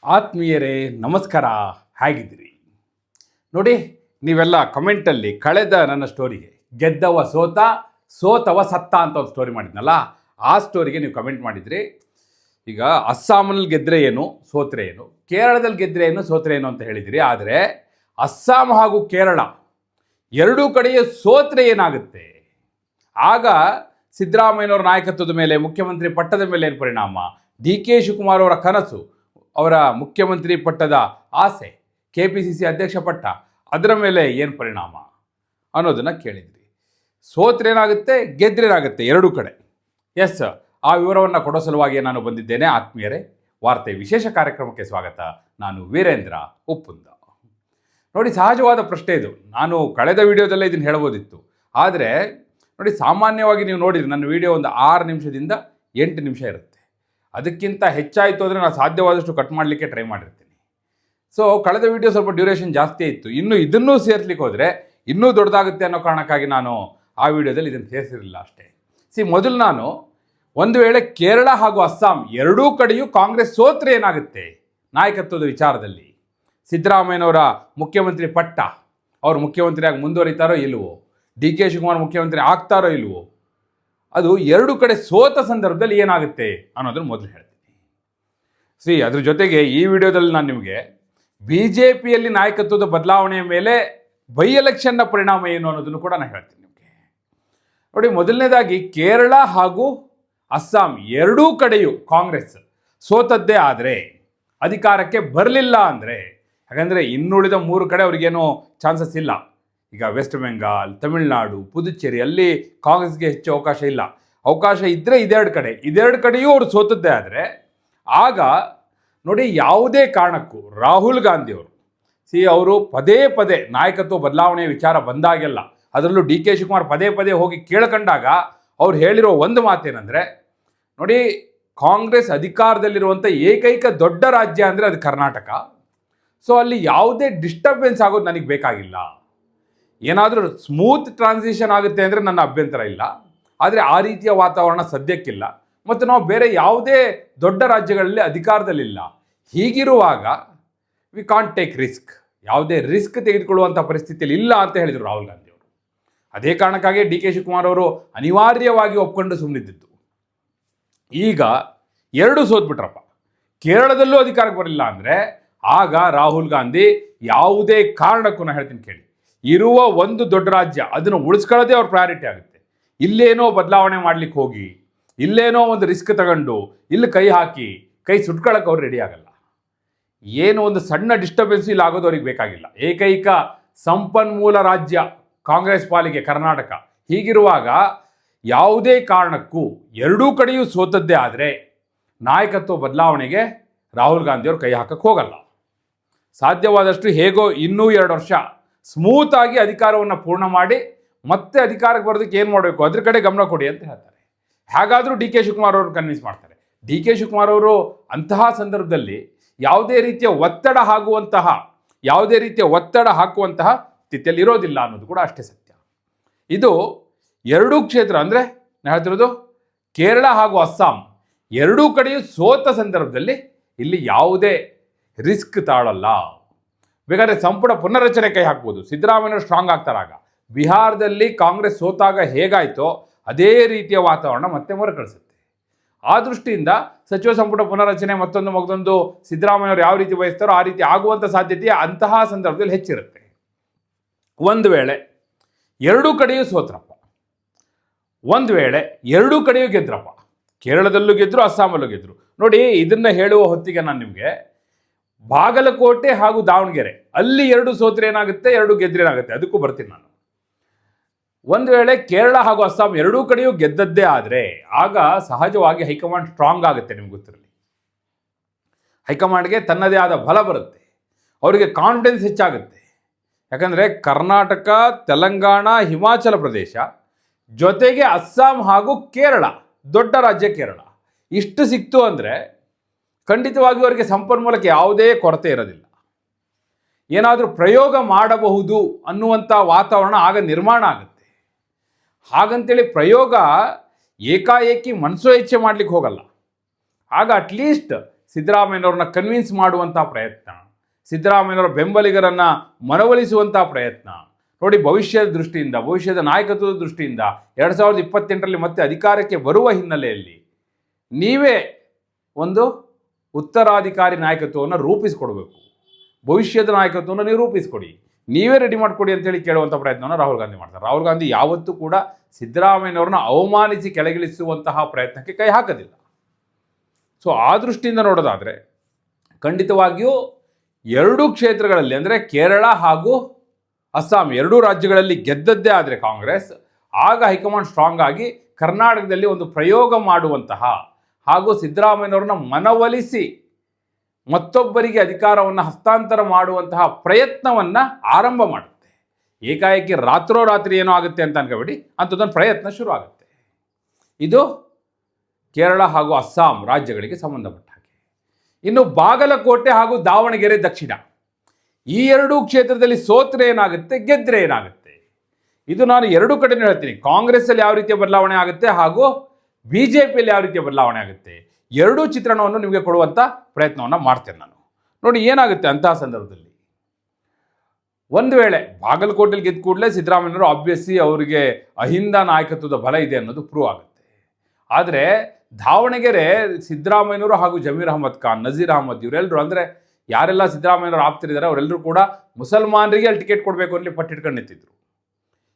ಆತ್ಮೀಯರೇ ನಮಸ್ಕಾರ, ಹೇಗಿದ್ದೀರಿ? ನೋಡಿ, ನೀವೆಲ್ಲ ಕಮೆಂಟಲ್ಲಿ ಕಳೆದ ನನ್ನ ಸ್ಟೋರಿಗೆ ಗೆದ್ದವ ಸೋತ, ಸೋತವ ಸತ್ತ ಅಂತ ಒಂದು ಸ್ಟೋರಿ ಮಾಡಿದ್ನಲ್ಲ, ಆ ಸ್ಟೋರಿಗೆ ನೀವು ಕಮೆಂಟ್ ಮಾಡಿದ್ರಿ. ಈಗ ಅಸ್ಸಾಮಲ್ಲಿ ಗೆದ್ದರೆ ಏನು, ಸೋತ್ರೆ ಏನು, ಕೇರಳದಲ್ಲಿ ಗೆದ್ದರೆ ಏನು, ಸೋತ್ರೆ ಏನು ಅಂತ ಹೇಳಿದಿರಿ. ಆದರೆ ಅಸ್ಸಾಂ ಹಾಗೂ ಕೇರಳ ಎರಡೂ ಕಡೆಯ ಸೋತ್ರೆ ಏನಾಗುತ್ತೆ? ಆಗ ಸಿದ್ದರಾಮಯ್ಯನವರ ನಾಯಕತ್ವದ ಮೇಲೆ, ಮುಖ್ಯಮಂತ್ರಿ ಪಟ್ಟದ ಮೇಲೆ ಏನು ಪರಿಣಾಮ? ಡಿ ಕೆ ಶಿವಕುಮಾರ್ ಅವರ ಕನಸು, ಅವರ ಮುಖ್ಯಮಂತ್ರಿ ಪಟ್ಟದ ಆಸೆ, KPCC ಅಧ್ಯಕ್ಷ ಪಟ್ಟ, ಅದರ ಮೇಲೆ ಏನು ಪರಿಣಾಮ ಅನ್ನೋದನ್ನು ಕೇಳಿದ್ರಿ. ಸೋತ್ರೇನಾಗುತ್ತೆ, ಗೆದ್ರೇನಾಗುತ್ತೆ ಎರಡೂ ಕಡೆ. ಎಸ್, ಆ ವಿವರವನ್ನು ಕೊಡೋ ಸಲುವಾಗಿ ನಾನು ಬಂದಿದ್ದೇನೆ. ಆತ್ಮೀಯರೇ, ವಾರ್ತೆ ವಿಶೇಷ ಕಾರ್ಯಕ್ರಮಕ್ಕೆ ಸ್ವಾಗತ. ನಾನು ವೀರೇಂದ್ರ ಉಪ್ಪುಂದ. ನೋಡಿ, ಸಹಜವಾದ ಪ್ರಶ್ನೆ ಇದು. ನಾನು ಕಳೆದ ವಿಡಿಯೋದಲ್ಲೇ ಇದನ್ನು ಹೇಳ್ಬೋದಿತ್ತು. ಆದರೆ ನೋಡಿ, ಸಾಮಾನ್ಯವಾಗಿ ನೀವು ನೋಡಿದ್ರೆ ನನ್ನ ವಿಡಿಯೋ ಒಂದು 6 ನಿಮಿಷದಿಂದ 8 ನಿಮಿಷ ಇರುತ್ತೆ. ಅದಕ್ಕಿಂತ ಹೆಚ್ಚಾಯಿತು ಅಂದರೆ ನಾನು ಸಾಧ್ಯವಾದಷ್ಟು ಕಟ್ ಮಾಡಲಿಕ್ಕೆ ಟ್ರೈ ಮಾಡಿರ್ತೀನಿ. ಸೊ ಕಳೆದ ವಿಡಿಯೋ ಸ್ವಲ್ಪ ಡ್ಯೂರೇಷನ್ ಜಾಸ್ತಿ ಇತ್ತು. ಇನ್ನು ಇದನ್ನೂ ಸೇರಿಸ್ಲಿಕ್ಕೆ ಹೋದರೆ ಇನ್ನೂ ದೊಡ್ಡದಾಗುತ್ತೆ ಅನ್ನೋ ಕಾರಣಕ್ಕಾಗಿ ನಾನು ಆ ವಿಡಿಯೋದಲ್ಲಿ ಇದನ್ನು ಸೇರಿಸಿರಲಿಲ್ಲ ಅಷ್ಟೇ. ಮೊದಲು ನಾನು ಒಂದು ವೇಳೆ ಕೇರಳ ಹಾಗೂ ಅಸ್ಸಾಂ ಎರಡೂ ಕಡೆಯೂ ಕಾಂಗ್ರೆಸ್ ಸೋತ್ರೆ ಏನಾಗುತ್ತೆ ನಾಯಕತ್ವದ ವಿಚಾರದಲ್ಲಿ? ಸಿದ್ದರಾಮಯ್ಯನವರ ಮುಖ್ಯಮಂತ್ರಿ ಪಟ್ಟ, ಅವರು ಮುಖ್ಯಮಂತ್ರಿಯಾಗಿ ಮುಂದುವರಿತಾರೋ ಇಲ್ವೋ, ಡಿ ಕೆ ಶಿವಕುಮಾರ್ ಮುಖ್ಯಮಂತ್ರಿ ಆಗ್ತಾರೋ ಇಲ್ವೋ, ಅದು ಎರಡು ಕಡೆ ಸೋತ ಸಂದರ್ಭದಲ್ಲಿ ಏನಾಗುತ್ತೆ ಅನ್ನೋದನ್ನು ಮೊದಲು ಹೇಳ್ತೀನಿ. ಅದ್ರ ಜೊತೆಗೆ ಈ ವಿಡಿಯೋದಲ್ಲಿ ನಾನು ನಿಮಗೆ BJPಯಲ್ಲಿ ನಾಯಕತ್ವದ ಬದಲಾವಣೆಯ ಮೇಲೆ ಬೈ ಎಲೆಕ್ಷನ್ನ ಪರಿಣಾಮ ಏನು ಅನ್ನೋದನ್ನು ಕೂಡ ನಾನು ಹೇಳ್ತೀನಿ ನಿಮಗೆ. ನೋಡಿ, ಮೊದಲನೇದಾಗಿ ಕೇರಳ ಹಾಗೂ ಅಸ್ಸಾಂ ಎರಡೂ ಕಡೆಯೂ ಕಾಂಗ್ರೆಸ್ ಸೋತದ್ದೇ ಆದರೆ, ಅಧಿಕಾರಕ್ಕೆ ಬರಲಿಲ್ಲ ಅಂದರೆ, ಯಾಕಂದರೆ ಇನ್ನುಳಿದ 3 ಕಡೆ ಅವ್ರಿಗೇನೋ ಚಾನ್ಸಸ್ ಇಲ್ಲ. ಈಗ ವೆಸ್ಟ್ ಬೆಂಗಾಲ್, ತಮಿಳುನಾಡು, ಪುದುಚೇರಿ, ಅಲ್ಲಿ ಕಾಂಗ್ರೆಸ್ಗೆ ಹೆಚ್ಚು ಅವಕಾಶ ಇಲ್ಲ. ಅವಕಾಶ ಇದ್ದರೆ ಇದೆರಡು ಕಡೆಯೂ ಅವರು ಸೋತದ್ದೇ ಆದರೆ, ಆಗ ನೋಡಿ, ಯಾವುದೇ ಕಾರಣಕ್ಕೂ ರಾಹುಲ್ ಗಾಂಧಿಯವರು ಅವರು ಪದೇ ಪದೇ ನಾಯಕತ್ವ ಬದಲಾವಣೆಯ ವಿಚಾರ ಬಂದಾಗೆಲ್ಲ, ಅದರಲ್ಲೂ ಡಿ ಕೆ ಶಿವಕುಮಾರ್ ಪದೇ ಪದೇ ಹೋಗಿ ಕೇಳ್ಕೊಂಡಾಗ ಅವ್ರು ಹೇಳಿರೋ ಒಂದು ಮಾತೇನೆಂದರೆ, ನೋಡಿ, ಕಾಂಗ್ರೆಸ್ ಅಧಿಕಾರದಲ್ಲಿರುವಂಥ ಏಕೈಕ ದೊಡ್ಡ ರಾಜ್ಯ ಅಂದರೆ ಅದು ಕರ್ನಾಟಕ. ಸೊ ಅಲ್ಲಿ ಯಾವುದೇ ಡಿಸ್ಟರ್ಬೆನ್ಸ್ ಆಗೋದು ನನಗೆ ಬೇಕಾಗಿಲ್ಲ. ಏನಾದರೂ ಸ್ಮೂತ್ ಟ್ರಾನ್ಸಿಷನ್ ಆಗುತ್ತೆ ಅಂದರೆ ನನ್ನ ಅಭ್ಯಂತರ ಇಲ್ಲ. ಆದರೆ ಆ ರೀತಿಯ ವಾತಾವರಣ ಸದ್ಯಕ್ಕಿಲ್ಲ. ಮತ್ತು ನಾವು ಬೇರೆ ಯಾವುದೇ ದೊಡ್ಡ ರಾಜ್ಯಗಳಲ್ಲಿ ಅಧಿಕಾರದಲ್ಲಿಲ್ಲ. ಹೀಗಿರುವಾಗ ವಿ ಕಾಂಟ್ ಟೇಕ್ ರಿಸ್ಕ್, ಯಾವುದೇ ರಿಸ್ಕ್ ತೆಗೆದುಕೊಳ್ಳುವಂಥ ಪರಿಸ್ಥಿತಿಯಲ್ಲಿ ಇಲ್ಲ ಅಂತ ಹೇಳಿದರು ರಾಹುಲ್ ಗಾಂಧಿ ಅವರು. ಅದೇ ಕಾರಣಕ್ಕಾಗಿ ಡಿ ಕೆ ಶಿವಕುಮಾರ್ ಅವರು ಅನಿವಾರ್ಯವಾಗಿ ಒಪ್ಕೊಂಡು ಸುಮ್ಮನಿದ್ದಿದ್ದು. ಈಗ ಎರಡೂ ಸೋತ್ಬಿಟ್ರಪ್ಪ. ಕೇರಳದಲ್ಲೂ ಅಧಿಕಾರಕ್ಕೆ ಬರಲಿಲ್ಲ ಅಂದರೆ ಆಗ ರಾಹುಲ್ ಗಾಂಧಿ ಯಾವುದೇ ಕಾರಣಕ್ಕೂ, ನಾನು ಹೇಳ್ತೀನಿ ಕೇಳಿ, ಇರುವ ಒಂದು ದೊಡ್ಡ ರಾಜ್ಯ ಅದನ್ನು ಉಳಿಸ್ಕೊಳ್ಳೋದೇ ಅವ್ರ ಪ್ರಯಾರಿಟಿ ಆಗುತ್ತೆ. ಇಲ್ಲೇನೋ ಬದಲಾವಣೆ ಮಾಡ್ಲಿಕ್ಕೆ ಹೋಗಿ, ಇಲ್ಲೇನೋ ಒಂದು ರಿಸ್ಕ್ ತಗೊಂಡು ಇಲ್ಲಿ ಕೈ ಹಾಕಿ ಕೈ ಸುಟ್ಕೊಳ್ಳೋಕೆ ಅವ್ರು ರೆಡಿ ಆಗಲ್ಲ. ಏನೋ ಒಂದು ಸಣ್ಣ ಡಿಸ್ಟರ್ಬೆನ್ಸ್ ಇಲ್ಲಿ ಆಗೋದು ಅವ್ರಿಗೆ ಬೇಕಾಗಿಲ್ಲ. ಏಕೈಕ ಸಂಪನ್ಮೂಲ ರಾಜ್ಯ ಕಾಂಗ್ರೆಸ್ ಪಾಲಿಗೆ ಕರ್ನಾಟಕ. ಹೀಗಿರುವಾಗ ಯಾವುದೇ ಕಾರಣಕ್ಕೂ ಎರಡೂ ಕಡೆಯೂ ಸೋತದ್ದೇ ಆದರೆ ನಾಯಕತ್ವ ಬದಲಾವಣೆಗೆ ರಾಹುಲ್ ಗಾಂಧಿಯವರು ಕೈ ಹಾಕಕ್ಕೆ ಹೋಗಲ್ಲ. ಸಾಧ್ಯವಾದಷ್ಟು ಹೇಗೋ ಇನ್ನೂ 2 ವರ್ಷ ಸ್ಮೂತಾಗಿ ಅಧಿಕಾರವನ್ನು ಪೂರ್ಣ ಮಾಡಿ ಮತ್ತೆ ಅಧಿಕಾರಕ್ಕೆ ಬರೋದಕ್ಕೆ ಏನು ಮಾಡಬೇಕು ಅದ್ರ ಕಡೆ ಗಮನ ಕೊಡಿ ಅಂತ ಹೇಳ್ತಾರೆ. ಹೇಗಾದರೂ ಡಿ ಕೆ ಶಿವಕುಮಾರ್ ಅವರು ಕನ್ವಿನ್ಸ್ ಮಾಡ್ತಾರೆ. ಡಿ ಕೆ ಶಿವಕುಮಾರ್ ಅವರು ಅಂತಹ ಸಂದರ್ಭದಲ್ಲಿ ಯಾವುದೇ ರೀತಿಯ ಒತ್ತಡ ಹಾಕುವಂತಹ ಸ್ಥಿತಿಯಲ್ಲಿ ಇರೋದಿಲ್ಲ ಅನ್ನೋದು ಕೂಡ ಅಷ್ಟೇ ಸತ್ಯ. ಇದು ಎರಡೂ ಕ್ಷೇತ್ರ ಅಂದರೆ ನಾನು ಹೇಳ್ತಿರೋದು ಕೇರಳ ಹಾಗೂ ಅಸ್ಸಾಂ ಎರಡೂ ಕಡೆಯೂ ಸೋತ ಸಂದರ್ಭದಲ್ಲಿ ಇಲ್ಲಿ ಯಾವುದೇ ರಿಸ್ಕ್ ತಾಳಲ್ಲ. ಬೇಕಾದರೆ ಸಂಪುಟ ಪುನರ್ರಚನೆ ಕೈ ಹಾಕ್ಬೋದು. ಸಿದ್ದರಾಮಯ್ಯವರು ಸ್ಟ್ರಾಂಗ್ ಆಗ್ತಾರಾಗ. ಬಿಹಾರದಲ್ಲಿ ಕಾಂಗ್ರೆಸ್ ಸೋತಾಗ ಹೇಗಾಯಿತೋ ಅದೇ ರೀತಿಯ ವಾತಾವರಣ ಮತ್ತೆ ಮರುಕಳಿಸುತ್ತೆ. ಆ ದೃಷ್ಟಿಯಿಂದ ಸಚಿವ ಸಂಪುಟ ಪುನರ್ರಚನೆ ಮತ್ತೊಂದು ಸಿದ್ದರಾಮಯ್ಯವರು ಯಾವ ರೀತಿ ಬಯಸ್ತಾರೋ ಆ ರೀತಿ ಆಗುವಂಥ ಸಾಧ್ಯತೆ ಅಂತಹ ಸಂದರ್ಭದಲ್ಲಿ ಹೆಚ್ಚಿರುತ್ತೆ. ಒಂದು ವೇಳೆ ಎರಡೂ ಕಡೆಯೂ ಸೋತ್ರಪ್ಪ, ಒಂದು ವೇಳೆ ಎರಡೂ ಕಡೆಯೂ ಗೆದ್ರಪ್ಪ, ಕೇರಳದಲ್ಲೂ ಗೆದ್ರು, ಅಸ್ಸಾಮಲ್ಲೂ ಗೆದ್ರು. ನೋಡಿ, ಇದನ್ನು ಹೇಳುವ ಹೊತ್ತಿಗೆ ನಾನು ನಿಮಗೆ ಬಾಗಲಕೋಟೆ ಹಾಗೂ ದಾವಣಗೆರೆ ಅಲ್ಲಿ ಎರಡು ಸೋತ್ರೆ ಏನಾಗುತ್ತೆ, ಎರಡು ಗೆದ್ರೆ ಏನಾಗುತ್ತೆ ಅದಕ್ಕೂ ಬರ್ತೀನಿ ನಾನು. ಒಂದು ವೇಳೆ ಕೇರಳ ಹಾಗೂ ಅಸ್ಸಾಂ ಎರಡೂ ಕಡೆಯೂ ಗೆದ್ದದ್ದೇ ಆದರೆ ಆಗ ಸಹಜವಾಗಿ ಹೈಕಮಾಂಡ್ ಸ್ಟ್ರಾಂಗ್ ಆಗುತ್ತೆ. ನಿಮ್ಗೆ ಗೊತ್ತಿರಲಿ, ಹೈಕಮಾಂಡ್ಗೆ ತನ್ನದೇ ಆದ ಬಲ ಬರುತ್ತೆ, ಅವರಿಗೆ ಕಾನ್ಫಿಡೆನ್ಸ್ ಹೆಚ್ಚಾಗುತ್ತೆ. ಯಾಕಂದರೆ ಕರ್ನಾಟಕ, ತೆಲಂಗಾಣ, ಹಿಮಾಚಲ ಪ್ರದೇಶ ಜೊತೆಗೆ ಅಸ್ಸಾಂ ಹಾಗೂ ಕೇರಳ, ದೊಡ್ಡ ರಾಜ್ಯ ಕೇರಳ, ಇಷ್ಟು ಸಿಕ್ತು ಅಂದರೆ ಖಂಡಿತವಾಗಿ ಅವರಿಗೆ ಸಂಪನ್ಮೂಲಕ್ಕೆ ಯಾವುದೇ ಕೊರತೆ ಇರೋದಿಲ್ಲ. ಏನಾದರೂ ಪ್ರಯೋಗ ಮಾಡಬಹುದು ಅನ್ನುವಂಥ ವಾತಾವರಣ ಆಗ ನಿರ್ಮಾಣ ಆಗುತ್ತೆ. ಹಾಗಂತೇಳಿ ಪ್ರಯೋಗ ಏಕಾಏಕಿ ಮನಸೋ ಇಚ್ಛೆ ಮಾಡಲಿಕ್ಕೆ ಹೋಗಲ್ಲ. ಆಗ ಅಟ್ಲೀಸ್ಟ್ ಸಿದ್ದರಾಮಯ್ಯನವ್ರನ್ನ ಕನ್ವಿನ್ಸ್ ಮಾಡುವಂಥ ಪ್ರಯತ್ನ, ಸಿದ್ದರಾಮಯ್ಯನವರ ಬೆಂಬಲಿಗರನ್ನು ಮನವೊಲಿಸುವಂಥ ಪ್ರಯತ್ನ ನೋಡಿ. ಭವಿಷ್ಯದ ದೃಷ್ಟಿಯಿಂದ, ಭವಿಷ್ಯದ ನಾಯಕತ್ವದ ದೃಷ್ಟಿಯಿಂದ 2028ರಲ್ಲಿ ಮತ್ತೆ ಅಧಿಕಾರಕ್ಕೆ ಬರುವ ಹಿನ್ನೆಲೆಯಲ್ಲಿ ನೀವೇ ಒಂದು ಉತ್ತರಾಧಿಕಾರಿ ನಾಯಕತ್ವವನ್ನು ರೂಪಿಸಿಕೊಡ್ಬೇಕು. ಭವಿಷ್ಯದ ನಾಯಕತ್ವವನ್ನು ನೀವು ರೂಪಿಸ್ಕೊಡಿ, ನೀವೇ ರೆಡಿ ಮಾಡಿಕೊಡಿ ಅಂತೇಳಿ ಕೇಳುವಂಥ ಪ್ರಯತ್ನವನ್ನು ರಾಹುಲ್ ಗಾಂಧಿ ಮಾಡ್ತಾರೆ. ರಾಹುಲ್ ಗಾಂಧಿ ಯಾವತ್ತೂ ಕೂಡ ಸಿದ್ದರಾಮಯ್ಯನವ್ರನ್ನ ಅವಮಾನಿಸಿ ಕೆಳಗಿಳಿಸುವಂತಹ ಪ್ರಯತ್ನಕ್ಕೆ ಕೈ ಹಾಕೋದಿಲ್ಲ. ಸೊ ಆ ದೃಷ್ಟಿಯಿಂದ ನೋಡೋದಾದರೆ ಖಂಡಿತವಾಗಿಯೂ ಎರಡೂ ಕ್ಷೇತ್ರಗಳಲ್ಲಿ ಅಂದರೆ ಕೇರಳ ಹಾಗೂ ಅಸ್ಸಾಂ ಎರಡೂ ರಾಜ್ಯಗಳಲ್ಲಿ ಗೆದ್ದದ್ದೇ ಆದರೆ ಕಾಂಗ್ರೆಸ್, ಆಗ ಹೈಕಮಾಂಡ್ ಸ್ಟ್ರಾಂಗ್ ಆಗಿ ಕರ್ನಾಟಕದಲ್ಲಿ ಒಂದು ಪ್ರಯೋಗ ಮಾಡುವಂತಹ ಹಾಗೂ ಸಿದ್ದರಾಮಯ್ಯನವ್ರನ್ನ ಮನವೊಲಿಸಿ ಮತ್ತೊಬ್ಬರಿಗೆ ಅಧಿಕಾರವನ್ನು ಹಸ್ತಾಂತರ ಮಾಡುವಂತಹ ಪ್ರಯತ್ನವನ್ನು ಆರಂಭ ಮಾಡುತ್ತೆ. ಏಕಾಏಕಿ ರಾತ್ರೋರಾತ್ರಿ ಏನೋ ಆಗುತ್ತೆ ಅಂತ ಅನ್ಕೋಬೇಡಿ, ಅಂಥದ್ದೊಂದು ಪ್ರಯತ್ನ ಶುರು ಆಗುತ್ತೆ. ಇದು ಕೇರಳ ಹಾಗೂ ಅಸ್ಸಾಂ ರಾಜ್ಯಗಳಿಗೆ ಸಂಬಂಧಪಟ್ಟ ಹಾಗೆ. ಇನ್ನು ಬಾಗಲಕೋಟೆ ಹಾಗೂ ದಾವಣಗೆರೆ ದಕ್ಷಿಣ ಈ ಎರಡೂ ಕ್ಷೇತ್ರದಲ್ಲಿ ಸೋತ್ರೆ ಏನಾಗುತ್ತೆ, ಗೆದ್ದರೆ ಏನಾಗುತ್ತೆ, ಇದು ನಾನು ಎರಡೂ ಕಡೆನೂ ಹೇಳ್ತೀನಿ. ಕಾಂಗ್ರೆಸ್ಸಲ್ಲಿ ಯಾವ ರೀತಿಯ ಬದಲಾವಣೆ ಆಗುತ್ತೆ ಹಾಗೂ BJPಯಲ್ಲಿ ಯಾವ ರೀತಿಯ ಬದಲಾವಣೆ ಆಗುತ್ತೆ, ಎರಡೂ ಚಿತ್ರಣವನ್ನು ನಿಮಗೆ ಕೊಡುವಂಥ ಪ್ರಯತ್ನವನ್ನು ಮಾಡ್ತೇನೆ ನಾನು. ನೋಡಿ ಏನಾಗುತ್ತೆ ಅಂತಹ ಸಂದರ್ಭದಲ್ಲಿ, ಒಂದು ವೇಳೆ ಬಾಗಲಕೋಟೆಯಲ್ಲಿ ಗೆದ್ದ ಕೂಡಲೇ ಸಿದ್ದರಾಮಯ್ಯನವರು ಆಬ್ವಿಯಸ್ಲಿ ಅವರಿಗೆ ಅಹಿಂದ ನಾಯಕತ್ವದ ಬಲ ಇದೆ ಅನ್ನೋದು ಪ್ರೂವ್ ಆಗುತ್ತೆ. ಆದರೆ ದಾವಣಗೆರೆ ಸಿದ್ದರಾಮಯ್ಯನವರು ಹಾಗೂ ಜಮೀರ್ ಅಹಮದ್ ಖಾನ್, ನಜೀರ್ ಅಹಮದ್ ಇವರೆಲ್ಲರೂ ಅಂದರೆ ಯಾರೆಲ್ಲ ಸಿದ್ದರಾಮಯ್ಯನವರು ಆಪ್ತರಿದ್ದಾರೆ ಅವರೆಲ್ಲರೂ ಕೂಡ ಮುಸಲ್ಮಾನರಿಗೆ ಅಲ್ಲಿ ಟಿಕೆಟ್ ಕೊಡಬೇಕು ಅಲ್ಲಿ ಪಟ್ಟಿಟ್ಕೊಂಡು ನಿಂತಿದ್ರು.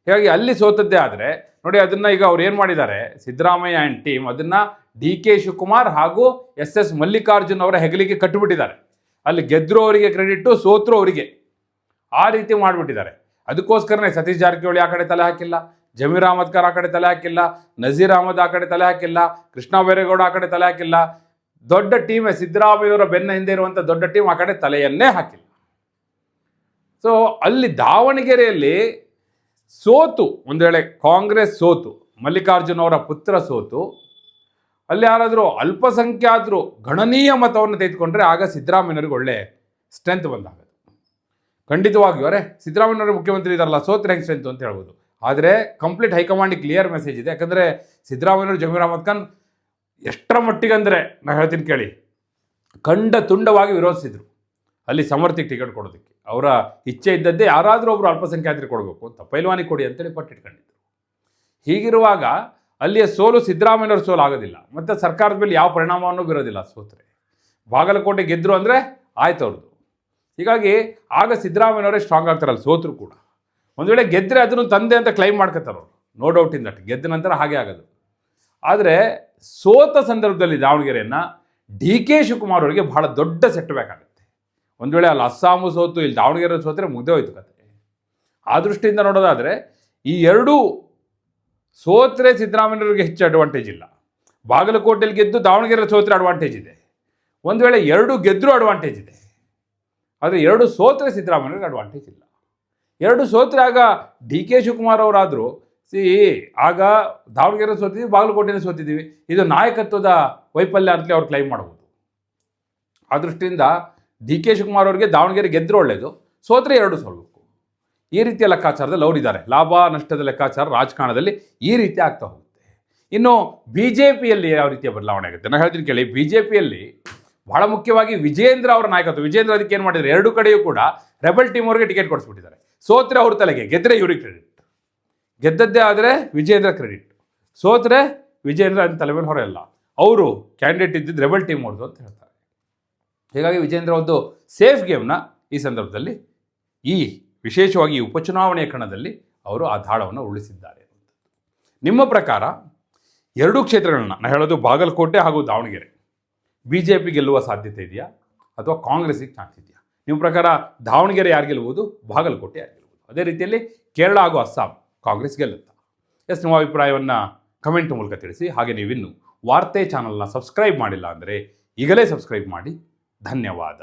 ಹೀಗಾಗಿ ಅಲ್ಲಿ ಸೋತದ್ದೇ ಆದರೆ ನೋಡಿ ಅದನ್ನು ಈಗ ಅವ್ರು ಏನು ಮಾಡಿದ್ದಾರೆ, ಸಿದ್ದರಾಮಯ್ಯ ಆ್ಯಂಡ್ ಟೀಮ್ ಅದನ್ನು DK ಶಿವಕುಮಾರ್ ಹಾಗೂ SS ಮಲ್ಲಿಕಾರ್ಜುನ್ ಅವರ ಹೆಗಲಿಗೆ ಕಟ್ಟಿಬಿಟ್ಟಿದ್ದಾರೆ. ಅಲ್ಲಿ ಗೆದ್ದರು ಅವರಿಗೆ ಕ್ರೆಡಿಟ್ಟು, ಸೋತರು ಅವರಿಗೆ, ಆ ರೀತಿ ಮಾಡಿಬಿಟ್ಟಿದ್ದಾರೆ. ಅದಕ್ಕೋಸ್ಕರನೇ ಸತೀಶ್ ಜಾರಕಿಹೊಳಿ ಆ ಕಡೆ ತಲೆ ಹಾಕಿಲ್ಲ, ಜಮೀರ್ ಅಹಮದ್ ಖಾನ್ ಆ ಕಡೆ ತಲೆ ಹಾಕಿಲ್ಲ, ನಜೀರ್ ಅಹಮದ್ ಆ ಕಡೆ ತಲೆ ಹಾಕಿಲ್ಲ, ಕೃಷ್ಣ ಬೈರೇಗೌಡ ಆ ಕಡೆ ತಲೆ ಹಾಕಿಲ್ಲ. ದೊಡ್ಡ ಟೀಮೇ ಸಿದ್ದರಾಮಯ್ಯವರ ಬೆನ್ನ ಹಿಂದೆ ಇರುವಂಥ ದೊಡ್ಡ ಟೀಮ್ ಆ ಕಡೆ ತಲೆಯನ್ನೇ ಹಾಕಿಲ್ಲ. ಸೊ ಅಲ್ಲಿ ದಾವಣಗೆರೆಯಲ್ಲಿ ಸೋತು, ಒಂದು ವೇಳೆ ಕಾಂಗ್ರೆಸ್ ಸೋತು, ಮಲ್ಲಿಕಾರ್ಜುನ್ ಅವರ ಪುತ್ರ ಸೋತು, ಅಲ್ಲಿ ಯಾರಾದರೂ ಅಲ್ಪಸಂಖ್ಯಾತರು ಗಣನೀಯ ಮತವನ್ನು ತೆಗೆದುಕೊಂಡ್ರೆ ಆಗ ಸಿದ್ದರಾಮಯ್ಯವ್ರಿಗೆ ಒಳ್ಳೆ ಸ್ಟ್ರೆಂತ್ ಬಂದಾಗದು. ಖಂಡಿತವಾಗಿಯೂ ಸಿದ್ದರಾಮಯ್ಯವರು ಮುಖ್ಯಮಂತ್ರಿ ಇದಾರಲ್ಲ, ಸೋತ್ರೆ ಹೆಂಗೆ ಸ್ಟ್ರೆಂತ್ ಅಂತ ಹೇಳ್ಬೋದು. ಆದರೆ ಕಂಪ್ಲೀಟ್ ಹೈಕಮಾಂಡಿಗೆ ಕ್ಲಿಯರ್ ಮೆಸೇಜ್ ಇದೆ. ಯಾಕಂದರೆ ಸಿದ್ದರಾಮಯ್ಯವರು ಜಮೀರ್ ಅಹಮದ್ ಖಾನ್ ಎಷ್ಟರ ಮಟ್ಟಿಗೆ ಅಂದರೆ ನಾನು ಹೇಳ್ತೀನಿ ಕೇಳಿ, ಖಂಡ ತುಂಡವಾಗಿ ವಿರೋಧಿಸಿದರು ಅಲ್ಲಿ ಸಮರ್ಥಿಗೆ ಟಿಕೆಟ್ ಕೊಡೋದಕ್ಕೆ. ಅವರ ಇಚ್ಛೆ ಇದ್ದದ್ದೇ ಯಾರಾದರೂ ಒಬ್ಬರು ಅಲ್ಪಸಂಖ್ಯಾತರಿಗೆ ಕೊಡಬೇಕು ಅಂತ, ಪೈಲ್ವಾನಿ ಕೊಡಿ ಅಂತೇಳಿ ಪಟ್ಟಿಟ್ಕೊಂಡಿದ್ರು. ಹೀಗಿರುವಾಗ ಅಲ್ಲಿಯ ಸೋಲು ಸಿದ್ದರಾಮಯ್ಯವ್ರ ಸೋಲು ಆಗೋದಿಲ್ಲ, ಮತ್ತು ಸರ್ಕಾರದ ಮೇಲೆ ಯಾವ ಪರಿಣಾಮವನ್ನು ಬೀರೋದಿಲ್ಲ ಸೋತ್ರೆ. ಬಾಗಲಕೋಟೆ ಗೆದ್ದರು ಅಂದರೆ ಆಯ್ತು ಅವ್ರದ್ದು. ಹೀಗಾಗಿ ಆಗ ಸಿದ್ದರಾಮಯ್ಯವರೇ ಸ್ಟ್ರಾಂಗ್ ಆಗ್ತಾರಲ್ಲ ಸೋತರು ಕೂಡ. ಒಂದು ವೇಳೆ ಗೆದ್ದರೆ ಅದನ್ನು ತಂದೆ ಅಂತ ಕ್ಲೈಮ್ ಮಾಡ್ಕೊತಾರೆ ಅವರು, ನೋ ಡೌಟ್ ಇನ್ ದಟ್, ಗೆದ್ದ ನಂತರ ಹಾಗೆ ಆಗೋದು. ಆದರೆ ಸೋತ ಸಂದರ್ಭದಲ್ಲಿ ದಾವಣಗೆರೆಯನ್ನು DK ಶಿವಕುಮಾರ್ ಅವರಿಗೆ ಬಹಳ ದೊಡ್ಡ ಸೆಟ್ ಬೇಕಾಗುತ್ತೆ. ಒಂದು ವೇಳೆ ಅಲ್ಲಿ ಅಸ್ಸಾಮು ಸೋತು, ಇಲ್ಲಿ ದಾವಣಗೆರೆ ಸೋತರೆ ಮುಗ್ದೇ ಹೋಯ್ತು ಕತೆ. ಆ ದೃಷ್ಟಿಯಿಂದ ನೋಡೋದಾದರೆ ಈ ಎರಡೂ ಸೋತ್ರೆ ಸಿದ್ದರಾಮಯ್ಯವ್ರಿಗೆ ಹೆಚ್ಚು ಅಡ್ವಾಂಟೇಜ್ ಇಲ್ಲ. ಬಾಗಲಕೋಟೆಯಲ್ಲಿ ಗೆದ್ದು ದಾವಣಗೆರೆ ಸೋತ್ರೆ ಅಡ್ವಾಂಟೇಜ್ ಇದೆ. ಒಂದು ವೇಳೆ ಎರಡು ಗೆದ್ದರೂ ಅಡ್ವಾಂಟೇಜ್ ಇದೆ. ಆದರೆ ಎರಡು ಸೋತ್ರೆ ಸಿದ್ದರಾಮಯ್ಯವ್ರಿಗೆ ಅಡ್ವಾಂಟೇಜ್ ಇಲ್ಲ. ಎರಡು ಸೋತ್ರೆ ಆಗ DK ಶಿವಕುಮಾರ್ ಅವರಾದರೂ ಆಗ ದಾವಣಗೆರೆ ಸೋತಿದ್ದೀವಿ, ಬಾಗಲಕೋಟೆನೇ ಸೋತಿದ್ದೀವಿ, ಇದು ನಾಯಕತ್ವದ ವೈಫಲ್ಯ ಅಂತಲೇ ಅವ್ರು ಕ್ಲೈಮ್ ಮಾಡ್ಬೋದು. ಆ ದೃಷ್ಟಿಯಿಂದ DK ಶಿವಕುಮಾರ್ ಅವರಿಗೆ ದಾವಣಗೆರೆ ಗೆದ್ದರೂ ಒಳ್ಳೆಯದು, ಸೋತ್ರೆ ಎರಡು ಸೋಲ್ಬೇಕು. ಈ ರೀತಿಯ ಲೆಕ್ಕಾಚಾರದಲ್ಲಿ ಅವರಿದ್ದಾರೆ. ಲಾಭ ನಷ್ಟದ ಲೆಕ್ಕಾಚಾರ ರಾಜಕಾರಣದಲ್ಲಿ ಈ ರೀತಿ ಆಗ್ತಾ ಹೋಗುತ್ತೆ. ಇನ್ನು BJPಯಲ್ಲಿ ಯಾವ ರೀತಿಯ ಬದಲಾವಣೆ ಆಗುತ್ತೆ ನಾನು ಹೇಳ್ತೀನಿ ಕೇಳಿ. BJPಯಲ್ಲಿ ಬಹಳ ಮುಖ್ಯವಾಗಿ ವಿಜೇಂದ್ರ ಅವರ ನಾಯಕತ್ವ. ವಿಜೇಂದ್ರ ಅದಕ್ಕೆ ಏನು ಮಾಡಿದ್ದಾರೆ, ಎರಡು ಕಡೆಯೂ ಕೂಡ ರೆಬಲ್ ಟೀಮ್ ಅವರಿಗೆ ಟಿಕೆಟ್ ಕೊಡಿಸ್ಬಿಟ್ಟಿದ್ದಾರೆ. ಸೋತ್ರೆ ಅವ್ರ ತಲೆಗೆ, ಗೆದ್ದರೆ ಇವ್ರಿಗೆ ಕ್ರೆಡಿಟ್. ಗೆದ್ದದ್ದೇ ಆದರೆ ವಿಜೇಂದ್ರ ಕ್ರೆಡಿಟ್, ಸೋತ್ರೆ ವಿಜೇಂದ್ರ ಅಂತ ತಲೆ ಮೇಲೆ ಹೊರೆಯಲ್ಲ. ಅವರು ಕ್ಯಾಂಡಿಡೇಟ್ ಇದ್ದಿದ್ದು ರೆಬಲ್ ಟೀಮ್ ಅವ್ರದ್ದು ಅಂತ ಹೇಳ್ತಾರೆ. ಹೀಗಾಗಿ ವಿಜೇಂದ್ರ ಒಂದು ಸೇಫ್ ಗೇಮ್ನ ಈ ಸಂದರ್ಭದಲ್ಲಿ, ಈ ವಿಶೇಷವಾಗಿ ಈ ಉಪಚುನಾವಣೆಯ ಕಣದಲ್ಲಿ ಅವರು ಆ ದಾಳವನ್ನು ಉಳಿಸಿದ್ದಾರೆ. ನಿಮ್ಮ ಪ್ರಕಾರ ಎರಡೂ ಕ್ಷೇತ್ರಗಳನ್ನ ನಾನು ಹೇಳೋದು ಬಾಗಲಕೋಟೆ ಹಾಗೂ ದಾವಣಗೆರೆ BJP ಗೆಲ್ಲುವ ಸಾಧ್ಯತೆ ಇದೆಯಾ ಅಥವಾ ಕಾಂಗ್ರೆಸ್ಸಿಗೆ ಚಾನ್ಸ್ ಇದೆಯಾ? ನಿಮ್ಮ ಪ್ರಕಾರ ದಾವಣಗೆರೆ ಯಾರು ಗೆಲ್ಲುವುದು, ಬಾಗಲಕೋಟೆ ಯಾರು ಗೆಲ್ಲುವುದು? ಅದೇ ರೀತಿಯಲ್ಲಿ ಕೇರಳ ಹಾಗೂ ಅಸ್ಸಾಂ ಕಾಂಗ್ರೆಸ್ ಗೆಲ್ಲುತ್ತಾ? ನಿಮ್ಮ ಅಭಿಪ್ರಾಯವನ್ನು ಕಮೆಂಟ್ ಮೂಲಕ ತಿಳಿಸಿ. ಹಾಗೆ ನೀವಿನ್ನು ವಾರ್ತೆ ಚಾನಲ್ನ ಸಬ್ಸ್ಕ್ರೈಬ್ ಮಾಡಿಲ್ಲ ಅಂದರೆ ಈಗಲೇ ಸಬ್ಸ್ಕ್ರೈಬ್ ಮಾಡಿ. ಧನ್ಯವಾದ.